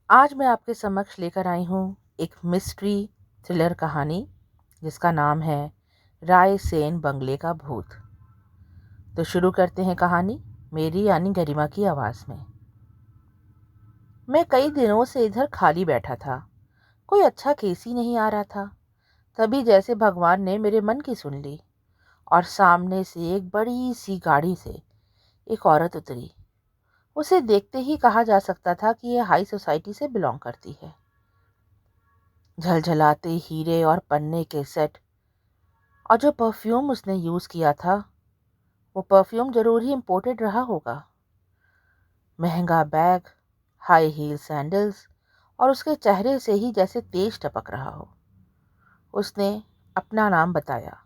आज मैं आपके समक्ष लेकर आई हूँ एक मिस्ट्री थ्रिलर कहानी जिसका नाम है राय सेन बंगले का भूत। तो शुरू करते हैं कहानी मेरी यानी गरिमा की आवाज़ में। मैं कई दिनों से इधर खाली बैठा था। कोई अच्छा केस ही नहीं आ रहा था। तभी जैसे भगवान ने मेरे मन की सुन ली और सामने से एक बड़ी सी गाड़ी से एक औरत उतरी। उसे देखते ही कहा जा सकता था कि यह हाई सोसाइटी से बिलोंग करती है। झलझलाते हीरे और पन्ने के सेट और जो परफ्यूम उसने यूज़ किया था वो परफ्यूम ज़रूर ही इम्पोर्टेड रहा होगा। महंगा बैग, हाई हील सैंडल्स और उसके चेहरे से ही जैसे तेज टपक रहा हो। उसने अपना नाम बताया।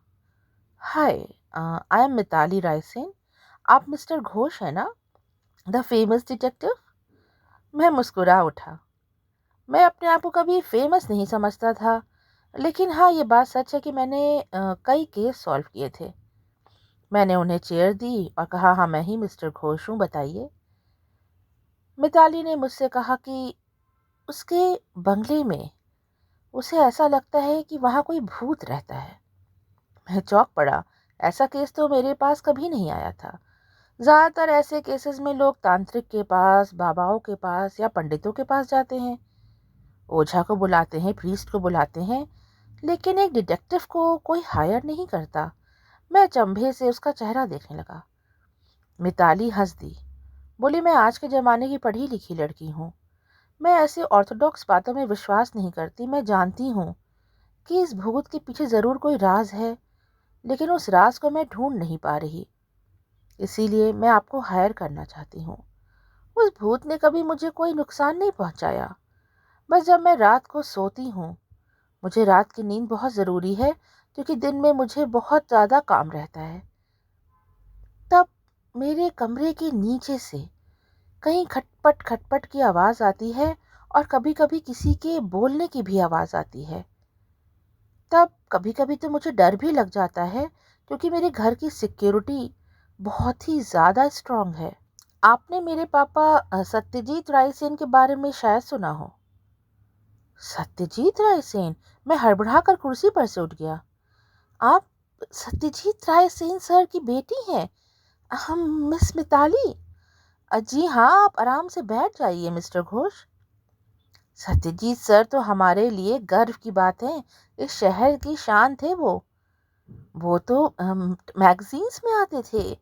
हाय, आई एम मिताली रायसेन। आप मिस्टर घोष है ना, द फेमस डिटेक्टिव? मैं मुस्कुरा उठा। मैं अपने आप को कभी फेमस नहीं समझता था, लेकिन हाँ, ये बात सच है कि मैंने कई केस सॉल्व किए थे। मैंने उन्हें चेयर दी और कहा, हाँ मैं ही मिस्टर घोष हूँ, बताइए। मिताली ने मुझसे कहा कि उसके बंगले में उसे ऐसा लगता है कि वहाँ कोई भूत रहता है। मैं चौंक पड़ा। ऐसा केस तो मेरे पास कभी नहीं आया था। ज़्यादातर ऐसे केसेस में लोग तांत्रिक के पास, बाबाओं के पास या पंडितों के पास जाते हैं, ओझा को बुलाते हैं, प्रीस्ट को बुलाते हैं, लेकिन एक डिटेक्टिव को कोई हायर नहीं करता। मैं अचंभे से उसका चेहरा देखने लगा। मिताली हंस दी। बोली, मैं आज के ज़माने की पढ़ी लिखी लड़की हूँ। मैं ऐसे ऑर्थोडॉक्स बातों में विश्वास नहीं करती। मैं जानती हूँ कि इस भूत के पीछे ज़रूर कोई राज है, लेकिन उस राज को मैं ढूंढ नहीं पा रही। इसीलिए मैं आपको हायर करना चाहती हूँ। उस भूत ने कभी मुझे कोई नुकसान नहीं पहुँचाया। बस जब मैं रात को सोती हूँ, मुझे रात की नींद बहुत ज़रूरी है, क्योंकि दिन में मुझे बहुत ज़्यादा काम रहता है। तब मेरे कमरे के नीचे से कहीं खटपट खटपट की आवाज़ आती है और कभी कभी किसी के बोलने की भी आवाज़ आती है। तब कभी कभी तो मुझे डर भी लग जाता है, क्योंकि मेरे घर की सिक्योरिटी बहुत ही ज़्यादा स्ट्रांग है। आपने मेरे पापा सत्यजीत रायसेन के बारे में शायद सुना हो। सत्यजीत रायसेन? मैं हड़बड़ा कर कुर्सी पर से उठ गया। आप सत्यजीत रायसेन सर की बेटी हैं? हम मिस मिताली। जी हाँ, आप आराम से बैठ जाइए मिस्टर घोष। सत्यजीत सर तो हमारे लिए गर्व की बात है। इस शहर की शान थे वो तो मैगजीन्स में आते थे।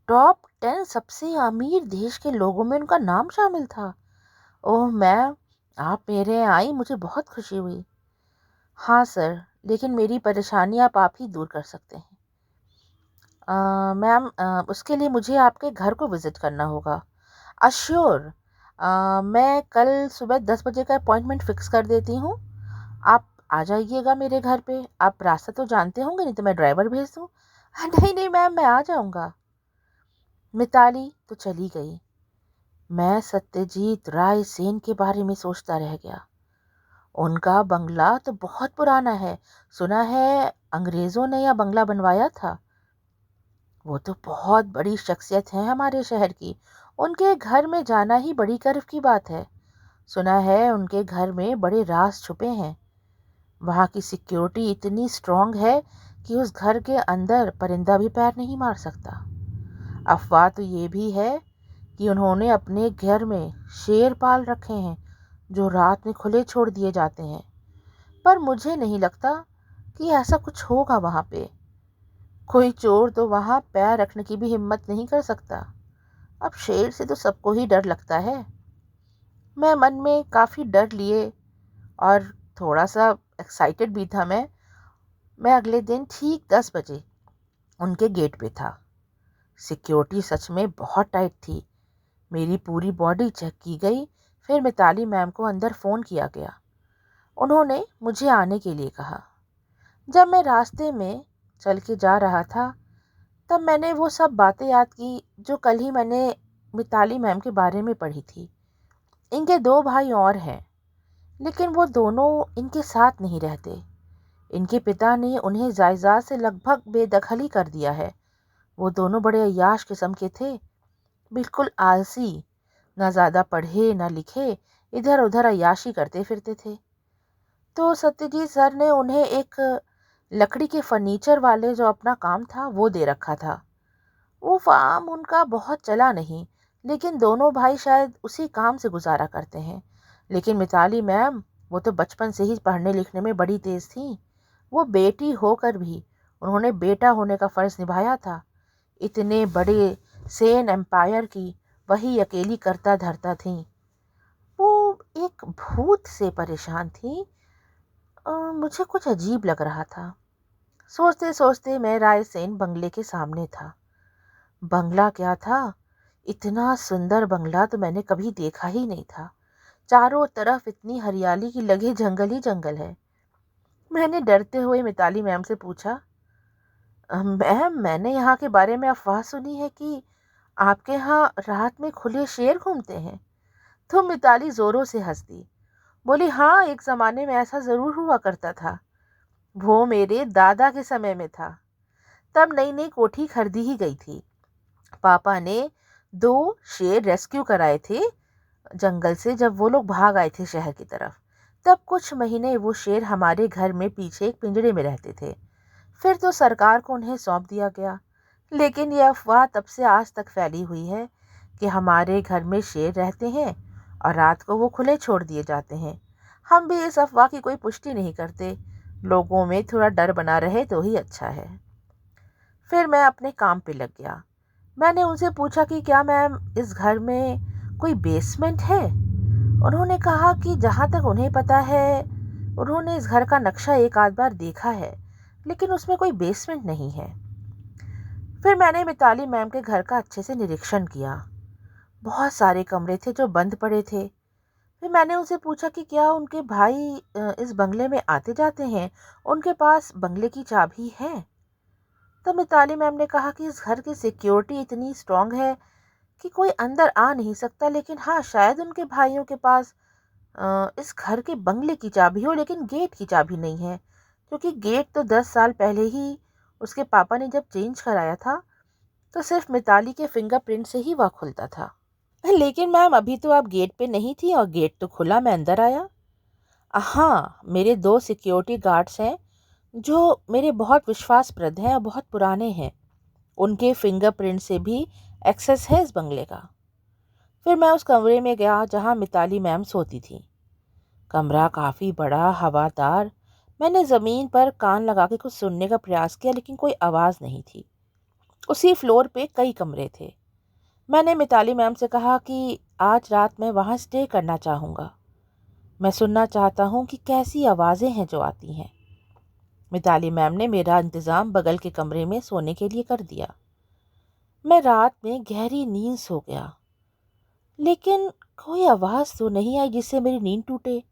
टॉप 10 सबसे अमीर देश के लोगों में उनका नाम शामिल था। ओह मैम, आप मेरे यहाँ आई, मुझे बहुत खुशी हुई। हाँ सर, लेकिन मेरी परेशानी आप ही दूर कर सकते हैं। मैम, उसके लिए मुझे आपके घर को विज़िट करना होगा। अश्योर। मैं कल सुबह 10 बजे का अपॉइंटमेंट फ़िक्स कर देती हूँ। आप आ जाइएगा मेरे घर पे। आप रास्ता तो जानते होंगे, नहीं तो मैं ड्राइवर भेज दूँ। नहीं नहीं मैम, मैं आ जाऊँगा। मिताली तो चली गई। मैं सत्यजीत राय सेन के बारे में सोचता रह गया। उनका बंगला तो बहुत पुराना है। सुना है अंग्रेज़ों ने यह बंगला बनवाया था। वो तो बहुत बड़ी शख्सियत है हमारे शहर की। उनके घर में जाना ही बड़ी गर्व की बात है। सुना है उनके घर में बड़े राज छुपे हैं। वहाँ की सिक्योरिटी इतनी स्ट्रांग है कि उस घर के अंदर परिंदा भी पैर नहीं मार सकता। अफवाह तो ये भी है कि उन्होंने अपने घर में शेर पाल रखे हैं, जो रात में खुले छोड़ दिए जाते हैं। पर मुझे नहीं लगता कि ऐसा कुछ होगा वहाँ पे। कोई चोर तो वहाँ पैर रखने की भी हिम्मत नहीं कर सकता। अब शेर से तो सबको ही डर लगता है। मैं मन में काफ़ी डर लिए और थोड़ा सा एक्साइटेड भी था। मैं अगले दिन ठीक 10 बजे उनके गेट पे था। सिक्योरिटी सच में बहुत टाइट थी। मेरी पूरी बॉडी चेक की गई। फिर मिताली मैम को अंदर फ़ोन किया गया। उन्होंने मुझे आने के लिए कहा। जब मैं रास्ते में चल के जा रहा था, तब मैंने वो सब बातें याद की जो कल ही मैंने मिताली मैम के बारे में पढ़ी थी। इनके 2 भाई और हैं, लेकिन वो दोनों इनके साथ नहीं रहते। इनके पिता ने उन्हें जायदाद से लगभग बेदखल ही कर दिया है। वो दोनों बड़े अय्याश किस्म के थे, बिल्कुल आलसी, ना ज़्यादा पढ़े ना लिखे, इधर उधर अय्याशी करते फिरते थे। तो सत्यजीत सर ने उन्हें एक लकड़ी के फर्नीचर वाले जो अपना काम था वो दे रखा था। वो फार्म उनका बहुत चला नहीं, लेकिन दोनों भाई शायद उसी काम से गुजारा करते हैं। लेकिन मिताली मैम, वो तो बचपन से ही पढ़ने लिखने में बड़ी तेज थी। वो बेटी होकर भी उन्होंने बेटा होने का फर्ज निभाया था। इतने बड़े सेन एम्पायर की वही अकेली करता धरता थी। वो एक भूत से परेशान थी। मुझे कुछ अजीब लग रहा था। सोचते सोचते मैं रायसेन बंगले के सामने था। बंगला क्या था, इतना सुंदर बंगला तो मैंने कभी देखा ही नहीं था। चारों तरफ इतनी हरियाली की लगे जंगल ही जंगल है। मैंने डरते हुए मिताली मैम से पूछा, मैम, मैंने यहाँ के बारे में अफवाह सुनी है कि आपके यहाँ रात में खुले शेर घूमते हैं। तो मिताली जोरों से हंस दी। बोली, हाँ, एक ज़माने में ऐसा ज़रूर हुआ करता था। वो मेरे दादा के समय में था। तब नई नई कोठी खरीदी ही गई थी। पापा ने 2 शेर रेस्क्यू कराए थे जंगल से, जब वो लोग भाग आए थे शहर की तरफ। तब कुछ महीने वो शेर हमारे घर में पीछे एक पिंजरे में रहते थे। फिर तो सरकार को उन्हें सौंप दिया गया। लेकिन ये अफवाह तब से आज तक फैली हुई है कि हमारे घर में शेर रहते हैं और रात को वो खुले छोड़ दिए जाते हैं। हम भी इस अफवाह की कोई पुष्टि नहीं करते। लोगों में थोड़ा डर बना रहे तो ही अच्छा है। फिर मैं अपने काम पे लग गया। मैंने उनसे पूछा कि क्या मैम, इस घर में कोई बेसमेंट है? उन्होंने कहा कि जहाँ तक उन्हें पता है, उन्होंने इस घर का नक्शा एक आध बार देखा है, लेकिन उसमें कोई बेसमेंट नहीं है। फिर मैंने मिताली मैम के घर का अच्छे से निरीक्षण किया। बहुत सारे कमरे थे जो बंद पड़े थे। फिर मैंने उनसे पूछा कि क्या उनके भाई इस बंगले में आते जाते हैं, उनके पास बंगले की चाबी है? तब मिताली मैम ने कहा कि इस घर की सिक्योरिटी इतनी स्ट्रांग है कि कोई अंदर आ नहीं सकता, लेकिन हाँ, शायद उनके भाइयों के पास इस घर के बंगले की चाबी हो, लेकिन गेट की चाबी नहीं है, क्योंकि गेट तो 10 साल पहले ही उसके पापा ने जब चेंज कराया था, तो सिर्फ मिताली के फिंगरप्रिंट से ही वह खुलता था। लेकिन मैम, अभी तो आप गेट पे नहीं थी और गेट तो खुला, मैं अंदर आया। हाँ, मेरे 2 सिक्योरिटी गार्ड्स हैं जो मेरे बहुत विश्वासप्रद हैं और बहुत पुराने हैं। उनके फिंगरप्रिंट से भी एक्सेस है इस बंगले का। फिर मैं उस कमरे में गया जहाँ मिताली मैम सोती थी। कमरा काफ़ी बड़ा, हवादार। मैंने ज़मीन पर कान लगा के कुछ सुनने का प्रयास किया, लेकिन कोई आवाज़ नहीं थी। उसी फ्लोर पे कई कमरे थे। मैंने मिताली मैम से कहा कि आज रात मैं वहाँ स्टे करना चाहूँगा। मैं सुनना चाहता हूँ कि कैसी आवाज़ें हैं जो आती हैं। मिताली मैम ने मेरा इंतज़ाम बगल के कमरे में सोने के लिए कर दिया। मैं रात में गहरी नींद सो गया, लेकिन कोई आवाज़ तो नहीं आई जिससे मेरी नींद टूटे।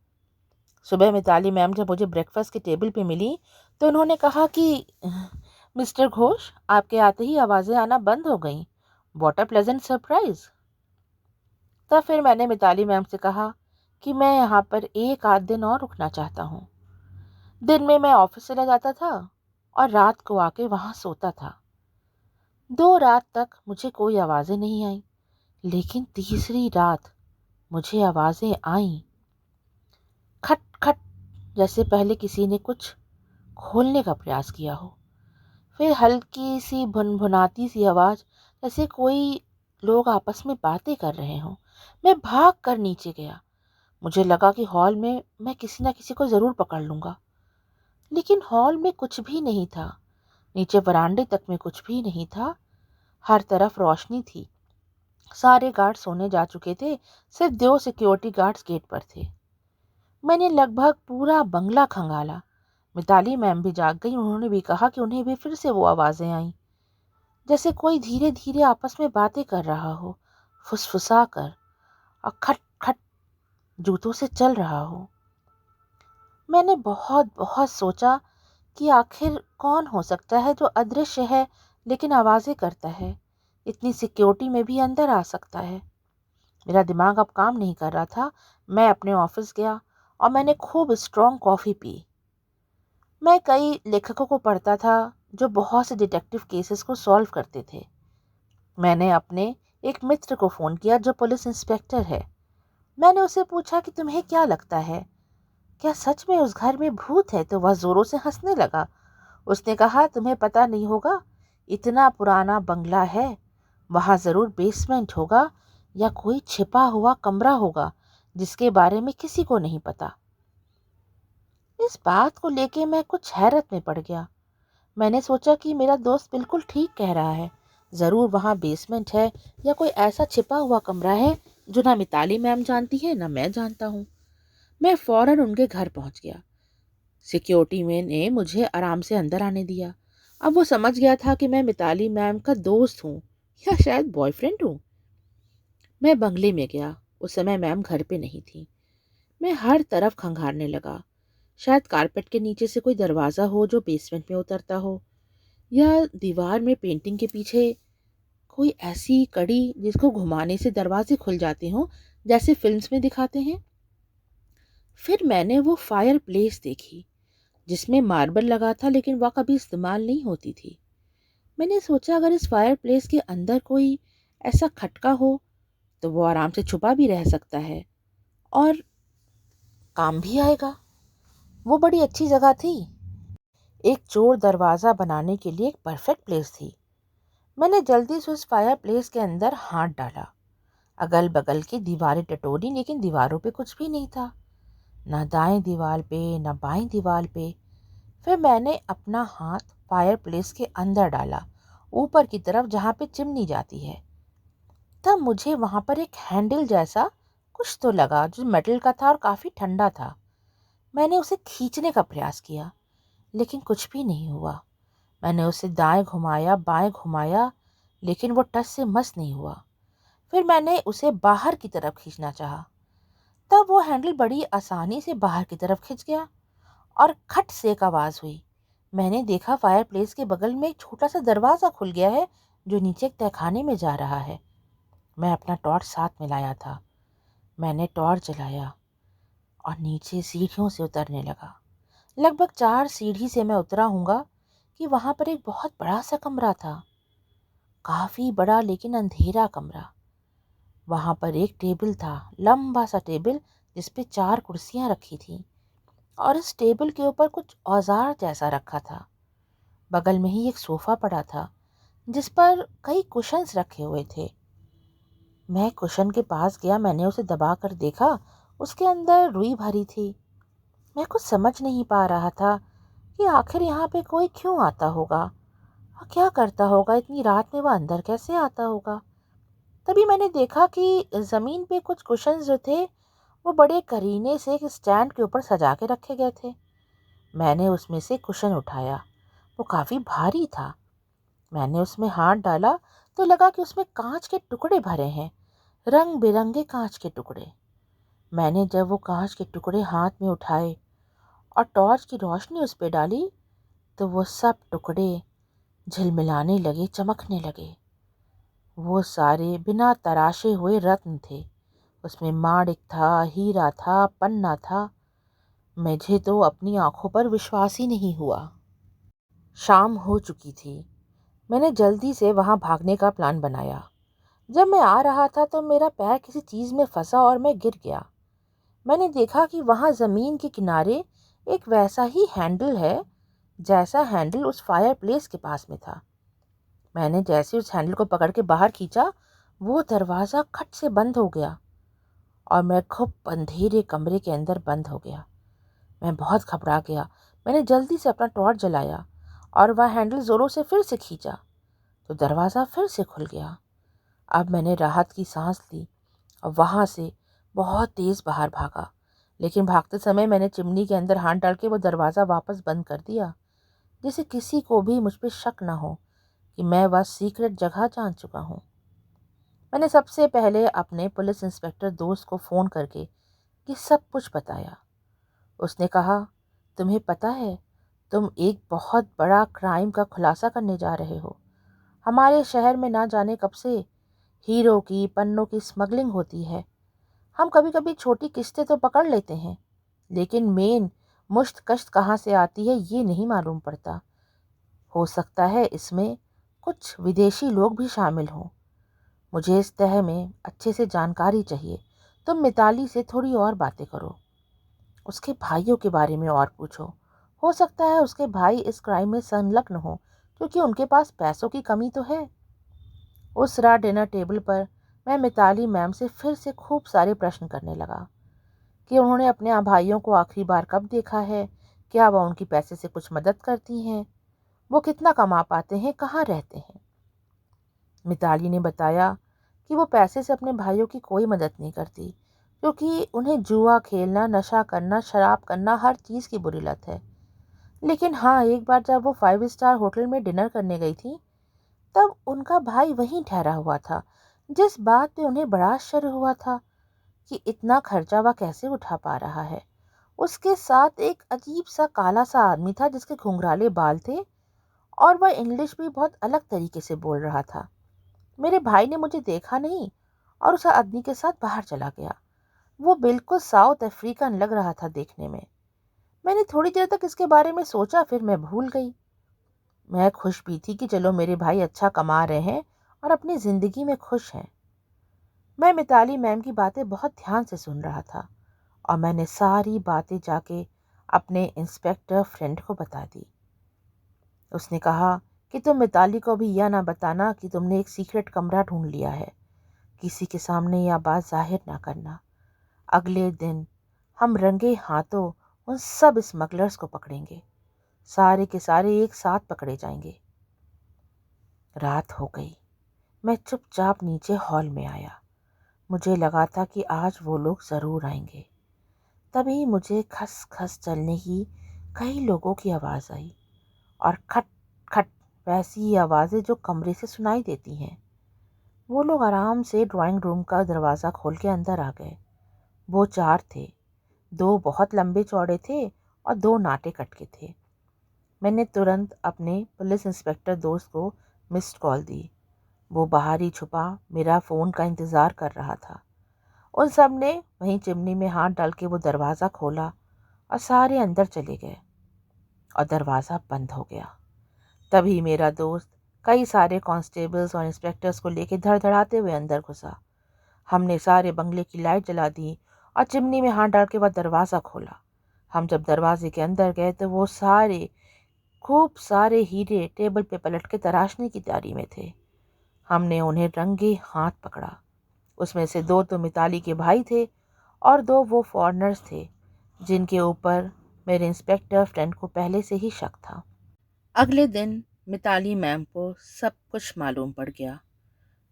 सुबह मिताली मैम जब मुझे ब्रेकफास्ट के टेबल पे मिली, तो उन्होंने कहा कि मिस्टर घोष, आपके आते ही आवाज़ें आना बंद हो गईं। What a pleasant surprise. तब फिर मैंने मिताली मैम से कहा कि मैं यहाँ पर एक आध दिन और रुकना चाहता हूँ। दिन में मैं ऑफिस चला जाता था और रात को आके वहाँ सोता था। 2 रात तक मुझे कोई आवाज़ें नहीं आई, लेकिन तीसरी रात मुझे आवाज़ें आईं। खट खट, जैसे पहले किसी ने कुछ खोलने का प्रयास किया हो। फिर हल्की सी भुनभुनाती सी आवाज़, जैसे कोई लोग आपस में बातें कर रहे हों। मैं भाग कर नीचे गया। मुझे लगा कि हॉल में मैं किसी न किसी को ज़रूर पकड़ लूँगा, लेकिन हॉल में कुछ भी नहीं था। नीचे वरांडे तक में कुछ भी नहीं था। हर तरफ रोशनी थी। सारे गार्ड सोने जा चुके थे, सिर्फ 2 सिक्योरिटी गार्ड्स गेट पर थे। मैंने लगभग पूरा बंगला खंगाला। मिताली मैम भी जाग गई। उन्होंने भी कहा कि उन्हें भी फिर से वो आवाज़ें आईं, जैसे कोई धीरे धीरे आपस में बातें कर रहा हो, फुसफुसा कर, और खट खट जूतों से चल रहा हो। मैंने बहुत बहुत सोचा कि आखिर कौन हो सकता है जो अदृश्य है लेकिन आवाज़ें करता है, इतनी सिक्योरिटी में भी अंदर आ सकता है। मेरा दिमाग अब काम नहीं कर रहा था। मैं अपने ऑफिस गया और मैंने खूब स्ट्रॉन्ग कॉफ़ी पी। मैं कई लेखकों को पढ़ता था जो बहुत से डिटेक्टिव केसेस को सॉल्व करते थे। मैंने अपने एक मित्र को फ़ोन किया जो पुलिस इंस्पेक्टर है। मैंने उससे पूछा कि तुम्हें क्या लगता है, क्या सच में उस घर में भूत है? तो वह जोरों से हंसने लगा। उसने कहा, तुम्हें पता नहीं होगा, इतना पुराना बंगला है, वहां जरूर बेसमेंट होगा या कोई छिपा हुआ कमरा होगा जिसके बारे में किसी को नहीं पता। इस बात को लेके मैं कुछ हैरत में पड़ गया। मैंने सोचा कि मेरा दोस्त बिल्कुल ठीक कह रहा है, ज़रूर वहाँ बेसमेंट है या कोई ऐसा छिपा हुआ कमरा है जो ना मिताली मैम जानती है ना मैं जानता हूँ। मैं फौरन उनके घर पहुँच गया। सिक्योरिटी मैन ने मुझे आराम से अंदर आने दिया। अब वो समझ गया था कि मैं मिताली मैम का दोस्त हूँ या शायद बॉयफ्रेंड हूँ। मैं बंगले में गया। उस समय मैम घर पे नहीं थी। मैं हर तरफ खंगारने लगा। शायद कारपेट के नीचे से कोई दरवाज़ा हो जो बेसमेंट में उतरता हो, या दीवार में पेंटिंग के पीछे कोई ऐसी कड़ी जिसको घुमाने से दरवाजे खुल जाते हों, जैसे फिल्म्स में दिखाते हैं। फिर मैंने वो फायर प्लेस देखी जिसमें मार्बल लगा था लेकिन वह कभी इस्तेमाल नहीं होती थी। मैंने सोचा अगर इस फायर प्लेस के अंदर कोई ऐसा खटका हो तो वो आराम से छुपा भी रह सकता है और काम भी आएगा। वो बड़ी अच्छी जगह थी, एक चोर दरवाज़ा बनाने के लिए एक परफेक्ट प्लेस थी। मैंने जल्दी से उस फायर प्लेस के अंदर हाथ डाला। अगल बगल की दीवारें टटोली लेकिन दीवारों पे कुछ भी नहीं था, ना दाएं दीवार पे ना बाएं दीवार पे। फिर मैंने अपना हाथ फायर प्लेस के अंदर डाला, ऊपर की तरफ जहाँ पे चिमनी जाती है। तब मुझे वहाँ पर एक हैंडल जैसा कुछ तो लगा जो मेटल का था और काफ़ी ठंडा था। मैंने उसे खींचने का प्रयास किया लेकिन कुछ भी नहीं हुआ। मैंने उसे दाएं घुमाया बाएं घुमाया लेकिन वो टस से मस नहीं हुआ। फिर मैंने उसे बाहर की तरफ खींचना चाहा, तब वो हैंडल बड़ी आसानी से बाहर की तरफ खिंच गया और खट से एक आवाज़ हुई। मैंने देखा फायर प्लेस के बगल में एक छोटा सा दरवाज़ा खुल गया है जो नीचे एक तहखाने में जा रहा है। मैं अपना टॉर्च साथ में लाया था। मैंने टॉर्च जलाया और नीचे सीढ़ियों से उतरने लगा। लगभग 4 सीढ़ी से मैं उतरा हूँगा कि वहाँ पर एक बहुत बड़ा सा कमरा था, काफ़ी बड़ा लेकिन अंधेरा कमरा। वहाँ पर एक टेबल था, लंबा सा टेबल जिस पे 4 कुर्सियाँ रखी थी और इस टेबल के ऊपर कुछ औजार जैसा रखा था। बगल में ही एक सोफ़ा पड़ा था जिस पर कई कुशन्स रखे हुए थे। मैं कुशन के पास गया, मैंने उसे दबा कर देखा, उसके अंदर रुई भरी थी। मैं कुछ समझ नहीं पा रहा था कि आखिर यहाँ पे कोई क्यों आता होगा और क्या करता होगा, इतनी रात में वह अंदर कैसे आता होगा। तभी मैंने देखा कि ज़मीन पे कुछ कुशन्स जो थे वो बड़े करीने से एक स्टैंड के ऊपर सजा के रखे गए थे। मैंने उसमें से कुशन उठाया, वो काफ़ी भारी था। मैंने उसमें हाथ डाला तो लगा कि उसमें कांच के टुकड़े भरे हैं, रंग बिरंगे कांच के टुकड़े। मैंने जब वो कांच के टुकड़े हाथ में उठाए और टॉर्च की रोशनी उस पर डाली तो वो सब टुकड़े झिलमिलाने लगे, चमकने लगे। वो सारे बिना तराशे हुए रत्न थे। उसमें माणिक था, हीरा था, पन्ना था। मुझे तो अपनी आंखों पर विश्वास ही नहीं हुआ। शाम हो चुकी थी। मैंने जल्दी से वहां भागने का प्लान बनाया। जब मैं आ रहा था तो मेरा पैर किसी चीज़ में फंसा और मैं गिर गया। मैंने देखा कि वहां ज़मीन के किनारे एक वैसा ही हैंडल है जैसा हैंडल उस फायर प्लेस के पास में था। मैंने जैसे उस हैंडल को पकड़ के बाहर खींचा, वो दरवाज़ा खट से बंद हो गया और मैं खूब अंधेरे कमरे के अंदर बंद हो गया। मैं बहुत घबरा गया। मैंने जल्दी से अपना टॉर्च जलाया और वह हैंडल ज़ोरों से फिर से खींचा तो दरवाज़ा फिर से खुल गया। अब मैंने राहत की सांस ली और वहाँ से बहुत तेज़ बाहर भागा। लेकिन भागते समय मैंने चिमनी के अंदर हाथ डाल के वो दरवाज़ा वापस बंद कर दिया, जिससे किसी को भी मुझ पर शक ना हो कि मैं वह सीक्रेट जगह जान चुका हूँ। मैंने सबसे पहले अपने पुलिस इंस्पेक्टर दोस्त को फ़ोन करके ये सब कुछ बताया। उसने कहा, तुम्हें पता है, तुम एक बहुत बड़ा क्राइम का खुलासा करने जा रहे हो। हमारे शहर में ना जाने कब से हीरो की पन्नों की स्मगलिंग होती है। हम कभी कभी छोटी किस्तें तो पकड़ लेते हैं लेकिन मेन मुश्त कश्त कहाँ से आती है ये नहीं मालूम पड़ता। हो सकता है इसमें कुछ विदेशी लोग भी शामिल हों। मुझे इस तह में अच्छे से जानकारी चाहिए। तुम मिताली से थोड़ी और बातें करो, उसके भाइयों के बारे में और पूछो। हो सकता है उसके भाई इस क्राइम में संलग्न हो, क्योंकि उनके पास पैसों की कमी तो है। उस रात डिनर टेबल पर मैं मिताली मैम से फिर से खूब सारे प्रश्न करने लगा कि उन्होंने अपने भाइयों को आखिरी बार कब देखा है, क्या वह उनकी पैसे से कुछ मदद करती हैं, वो कितना कमा पाते हैं, कहाँ रहते हैं। मिताली ने बताया कि वो पैसे से अपने भाइयों की कोई मदद नहीं करती, क्योंकि उन्हें जुआ खेलना, नशा करना, शराब करना, हर चीज़ की बुरी लत है। लेकिन हाँ, एक बार जब वो 5 स्टार होटल में डिनर करने गई थी, तब उनका भाई वहीं ठहरा हुआ था, जिस बात पे उन्हें बड़ा आश्चर्य हुआ था कि इतना खर्चा वह कैसे उठा पा रहा है। उसके साथ एक अजीब सा काला सा आदमी था जिसके घुंघराले बाल थे, और वह इंग्लिश भी बहुत अलग तरीके से बोल रहा था। मेरे भाई ने मुझे देखा नहीं और उस आदमी के साथ बाहर चला गया। वो बिल्कुल साउथ अफ्रीकन लग रहा था देखने में। मैंने थोड़ी देर तक इसके बारे में सोचा, फिर मैं भूल गई। मैं खुश भी थी कि चलो मेरे भाई अच्छा कमा रहे हैं और अपनी ज़िंदगी में खुश हैं। मैं मिताली मैम की बातें बहुत ध्यान से सुन रहा था और मैंने सारी बातें जाके अपने इंस्पेक्टर फ्रेंड को बता दी। उसने कहा कि तुम मिताली को भी यह ना बताना कि तुमने एक सीक्रेट कमरा ढूंढ लिया है। किसी के सामने यह बात जाहिर ना करना। अगले दिन हम रंगे हाथों उन सब स्मगलर्स को पकड़ेंगे। सारे के सारे एक साथ पकड़े जाएंगे। रात हो गई। मैं चुपचाप नीचे हॉल में आया। मुझे लगा था कि आज वो लोग ज़रूर आएंगे। तभी मुझे खस खस चलने की कई लोगों की आवाज़ आई और खट खट वैसी ही आवाज़ें जो कमरे से सुनाई देती हैं। वो लोग आराम से ड्राइंग रूम का दरवाज़ा खोल के अंदर आ गए। वो 4 थे। 2 बहुत लंबे चौड़े थे और 2 नाटे कटके थे। मैंने तुरंत अपने पुलिस इंस्पेक्टर दोस्त को मिस्ड कॉल दी। वो बाहर ही छुपा मेरा फ़ोन का इंतज़ार कर रहा था। उन सब ने वहीं चिमनी में हाथ डाल के वो दरवाज़ा खोला और सारे अंदर चले गए और दरवाज़ा बंद हो गया। तभी मेरा दोस्त कई सारे कांस्टेबल्स और इंस्पेक्टर्स को लेके धड़धड़ाते हुए अंदर घुसा। हमने सारे बंगले की लाइट जला दी और चिमनी में हाथ डाल के वह दरवाज़ा खोला। हम जब दरवाजे के अंदर गए तो वो खूब सारे हीरे टेबल पे पलट के तराशने की तैयारी में थे। हमने उन्हें रंगे हाथ पकड़ा। उसमें से 2 तो मिताली के भाई थे और 2 वो फॉरेनर्स थे जिनके ऊपर मेरे इंस्पेक्टर फ्रेंड को पहले से ही शक था। अगले दिन मिताली मैम को सब कुछ मालूम पड़ गया।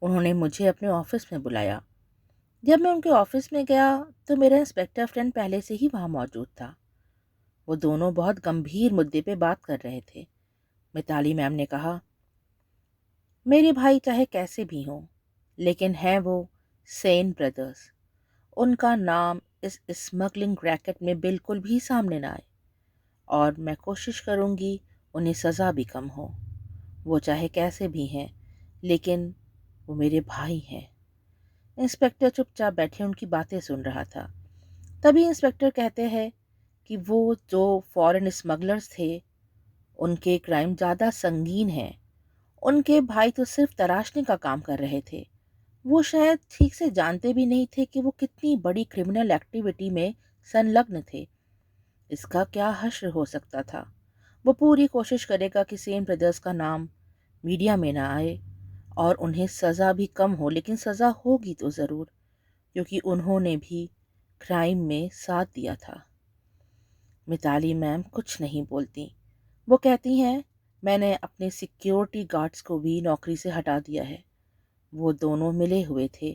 उन्होंने मुझे अपने ऑफिस में बुलाया। जब मैं उनके ऑफिस में गया तो मेरा इंस्पेक्टर फ्रेंड पहले से ही वहाँ मौजूद था। वो दोनों बहुत गंभीर मुद्दे पे बात कर रहे थे। मिताली मैम ने कहा, मेरे भाई चाहे कैसे भी हों, लेकिन हैं वो सेन ब्रदर्स। उनका नाम इस स्मगलिंग रैकेट में बिल्कुल भी सामने ना आए और मैं कोशिश करूँगी उन्हें सज़ा भी कम हो। वो चाहे कैसे भी हैं, लेकिन वो मेरे भाई हैं। इंस्पेक्टर चुपचाप बैठे उनकी बातें सुन रहा था। तभी इंस्पेक्टर कहते हैं कि वो जो फॉरेन स्मगलर्स थे, उनके क्राइम ज़्यादा संगीन हैं। उनके भाई तो सिर्फ तराशने का काम कर रहे थे। वो शायद ठीक से जानते भी नहीं थे कि वो कितनी बड़ी क्रिमिनल एक्टिविटी में संलग्न थे। इसका क्या हश्र हो सकता था। वो पूरी कोशिश करेगा कि सेन ब्रदर्स का नाम मीडिया में ना आए और उन्हें सज़ा भी कम हो, लेकिन सज़ा होगी तो ज़रूर, क्योंकि उन्होंने भी क्राइम में साथ दिया था। मिताली मैम कुछ नहीं बोलती। वो कहती हैं, मैंने अपने सिक्योरिटी गार्ड्स को भी नौकरी से हटा दिया है। वो दोनों मिले हुए थे।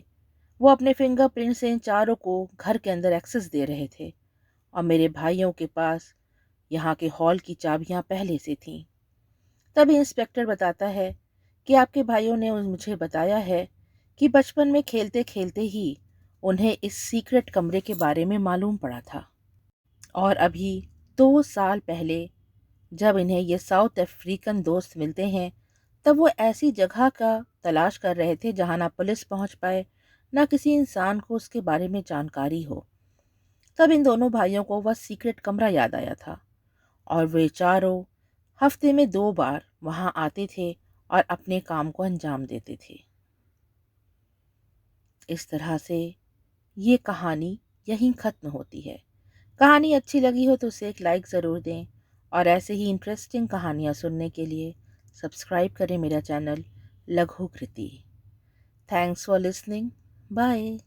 वो अपने फिंगरप्रिंट से इन चारों को घर के अंदर एक्सेस दे रहे थे और मेरे भाइयों के पास यहाँ के हॉल की चाबियाँ पहले से थीं। तभी इंस्पेक्टर बताता है कि आपके भाइयों ने मुझे बताया है कि बचपन में खेलते खेलते ही उन्हें इस सीक्रेट कमरे के बारे में मालूम पड़ा था और अभी 2 साल पहले जब इन्हें ये साउथ अफ्रीकन दोस्त मिलते हैं, तब वो ऐसी जगह का तलाश कर रहे थे जहाँ ना पुलिस पहुँच पाए, ना किसी इंसान को उसके बारे में जानकारी हो। तब इन दोनों भाइयों को वह सीक्रेट कमरा याद आया था और वे चारों हफ्ते में 2 बार वहाँ आते थे और अपने काम को अंजाम देते थे। इस तरह से ये कहानी यहीं ख़त्म होती है। कहानी अच्छी लगी हो तो उसे एक लाइक ज़रूर दें और ऐसे ही इंटरेस्टिंग कहानियाँ सुनने के लिए सब्सक्राइब करें मेरा चैनल लघु कृति। Thanks for listening. बाय।